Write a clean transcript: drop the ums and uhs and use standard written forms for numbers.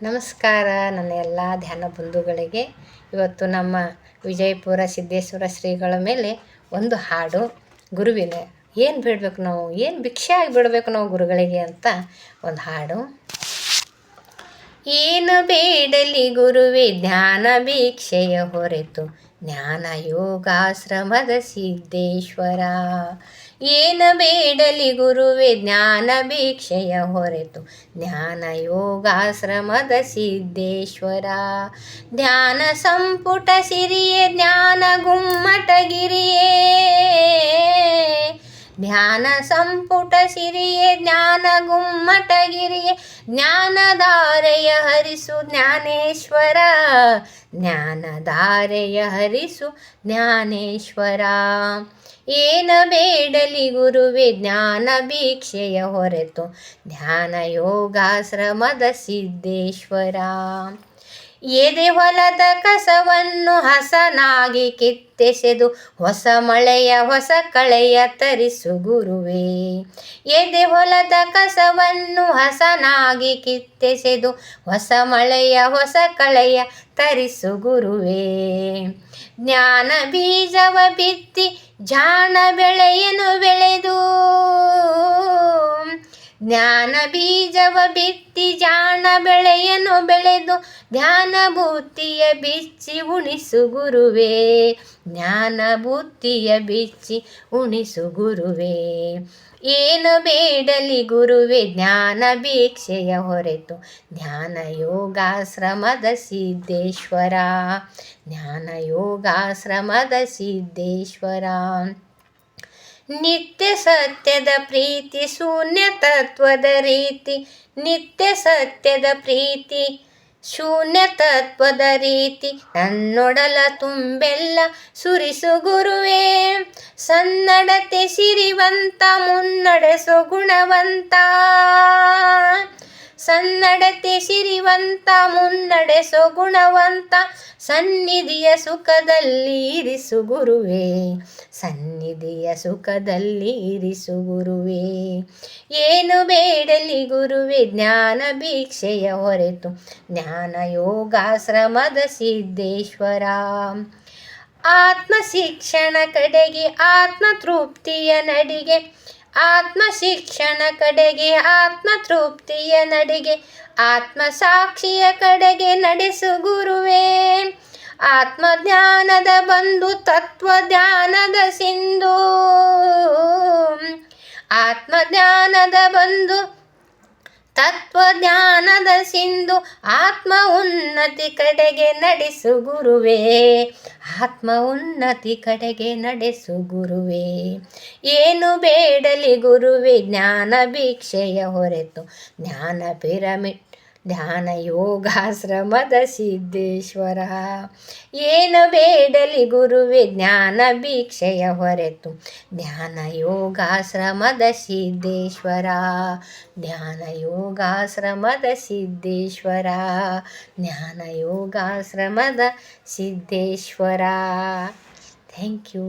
ನಮಸ್ಕಾರ ನನ್ನ ಎಲ್ಲ ಧ್ಯಾನ ಬಂಧುಗಳಿಗೆ. ಇವತ್ತು ನಮ್ಮ ವಿಜಯಪುರ ಸಿದ್ದೇಶ್ವರ ಶ್ರೀಗಳ ಮೇಲೆ ಒಂದು ಹಾಡು. ಗುರುವಿನ ಏನು ಬಿಡಬೇಕು ನಾವು, ಏನು ಭಿಕ್ಷೆ ಆಗಿ ಬಿಡಬೇಕು ನಾವು ಗುರುಗಳಿಗೆ ಅಂತ ಒಂದು ಹಾಡು. ಏನು ಬೇಡಲಿ ಗುರುವೆ ಜ್ಞಾನ ಭಿಕ್ಷೆಯ ಹೊರೆತು ಜ್ಞಾನ ಯೋಗಾಶ್ರಮದ ಸಿದ್ದೇಶ್ವರ. ಏನು ಬೇಡಲಿ ಗುರುವೆ ಜ್ಞಾನ ಭಿಕ್ಷೆಯ ಹೊರೆತು ಜ್ಞಾನ ಯೋಗಾಶ್ರಮದ ಸಿದ್ದೇಶ್ವರ. ಧ್ಯಾನ ಸಂಪುಟ ಸಿರಿಯೇ ಜ್ಞಾನ ಗುಮ್ಮಟಗಿರಿಯೇ, ಧ್ಯಾನ ಸಂಪುಟ ಸಿರಿಯೇ ಜ್ಞಾನ ಗುಮ್ಮಟಗಿರಿಯೇ, ಜ್ಞಾನಧಾರೆಯ ಹರಿಸು ಜ್ಞಾನೇಶ್ವರ, ಜ್ಞಾನಧಾರೆಯ ಹರಿಸು ಜ್ಞಾನೇಶ್ವರ. ಏನ ಬೇಡಲಿ ಗುರುವೆ ಜ್ಞಾನ ಭಿಕ್ಷೆಯ ಹೊರೆತು ಧ್ಯಾನ ಯೋಗಾಶ್ರಮದ ಸಿದ್ದೇಶ್ವರ. ಎದೆ ಹೊಲದ ಕಸವನ್ನು ಹಸನಾಗಿ ಕಿತ್ತೆಸೆದು ಹೊಸ ಮಳೆಯ ಹೊಸ ಕಳೆಯ ತರಿಸು ಗುರುವೇ. ಎದೆ ಹೊಲದ ಕಸವನ್ನು ಹಸನಾಗಿ ಕಿತ್ತೆಸೆದು ಹೊಸ ಮಳೆಯ ಹೊಸ ಕಳೆಯ ತರಿಸು ಗುರುವೇ. ಜ್ಞಾನ ಬೀಜವ ಬಿತ್ತಿ ಜಾಣ ಬೆಳೆಯನು ಬೆಳೆದು, ಜ್ಞಾನ ಬೀಜವ ಬಿತ್ತಿ ಜಾಣ ಬೆಳೆಯನು ಬೆಳೆದು ಧ್ಯಾನ ಬುತ್ತಿಯ ಬಿಚ್ಚಿ ಉಣಿಸು ಗುರುವೇ, ಜ್ಞಾನ ಬುತ್ತಿಯ ಬಿಚ್ಚಿ ಉಣಿಸು ಗುರುವೇ. ಏನು ಬೇಡಲಿ ಗುರುವೆ ಜ್ಞಾನ ಭಿಕ್ಷೆಯ ಹೊರೆತು ಧ್ಯಾನ ಯೋಗಾಶ್ರಮದ ಸಿದ್ದೇಶ್ವರ, ಜ್ಞಾನ ಯೋಗಾಶ್ರಮದ ಸಿದ್ದೇಶ್ವರ. ನಿತ್ಯ ಸತ್ಯದ ಪ್ರೀತಿ ಶೂನ್ಯ ತತ್ವದ ರೀತಿ, ನಿತ್ಯ ಸತ್ಯದ ಪ್ರೀತಿ ಶೂನ್ಯ ತತ್ವದ ರೀತಿ, ನನ್ನೊಡಲ ತುಂಬೆಲ್ಲ ಸುರಿಸು ಗುರುವೇ. ಸನ್ನಡತೆ ಸಿರಿವಂತ ಮುನ್ನಡೆಸು ಗುಣವಂತ, ಸನ್ನಡತೆ ಸಿರಿವಂತ ಮುನ್ನಡೆಸೋ ಗುಣವಂತ, ಸನ್ನಿಧಿಯ ಸುಖದಲ್ಲಿ ಇರಿಸು ಗುರುವೇ, ಸನ್ನಿಧಿಯ ಸುಖದಲ್ಲಿ ಇರಿಸು ಗುರುವೇ. ಏನು ಬೇಡಲಿ ಗುರುವೆ ಜ್ಞಾನ ಭಿಕ್ಷೆಯ ಹೊರೆತು ಜ್ಞಾನ ಯೋಗಾಶ್ರಮದ ಸಿದ್ದೇಶ್ವರ. ಆತ್ಮ ಶಿಕ್ಷಣ ಕಡೆಗೆ ಆತ್ಮ ತೃಪ್ತಿಯ ನಡಿಗೆ, ಆತ್ಮ ಶಿಕ್ಷಣ ಕಡೆಗೆ ಆತ್ಮ ತೃಪ್ತಿಯ ನಡಿಗೆ, ಆತ್ಮ ಸಾಕ್ಷಿಯ ಕಡೆಗೆ ನಡೆಸು ಗುರುವೇ. ಆತ್ಮ ಜ್ಞಾನದ ಬಂಧು ತತ್ವ ಧ್ಯಾನದ ಸಿಂಧು, ಆತ್ಮ ಜ್ಞಾನದ ಬಂಧು ತತ್ವ ಜ್ಞಾನದ ಸಿಂಧು, ಆತ್ಮ ಉನ್ನತಿ ಕಡೆಗೆ ನಡೆಸು ಗುರುವೇ, ಆತ್ಮ ಉನ್ನತಿ ಕಡೆಗೆ ನಡೆಸು ಗುರುವೇ. ಏನು ಬೇಡಲಿ ಗುರುವೆ ಜ್ಞಾನ ಭಿಕ್ಷೆಯ ಹೊರೆತು ಜ್ಞಾನ ಪಿರಮಿಡ್ ಧ್ಯಾನ ಯೋಗಾಶ್ರಮದ ಸಿದ್ದೇಶ್ವರ. ಏನು ಬೇಡಲಿ ಗುರುವೆ ಜ್ಞಾನ ಭಿಕ್ಷೆಯ ಹೊರೆತು ಧ್ಯಾನ ಯೋಗಾಶ್ರಮದ ಸಿದ್ದೇಶ್ವರ, ಧ್ಯಾನ ಯೋಗಾಶ್ರಮದ ಸಿದ್ದೇಶ್ವರ, ಜ್ಞಾನ ಯೋಗಾಶ್ರಮದ ಸಿದ್ದೇಶ್ವರ. Thank you.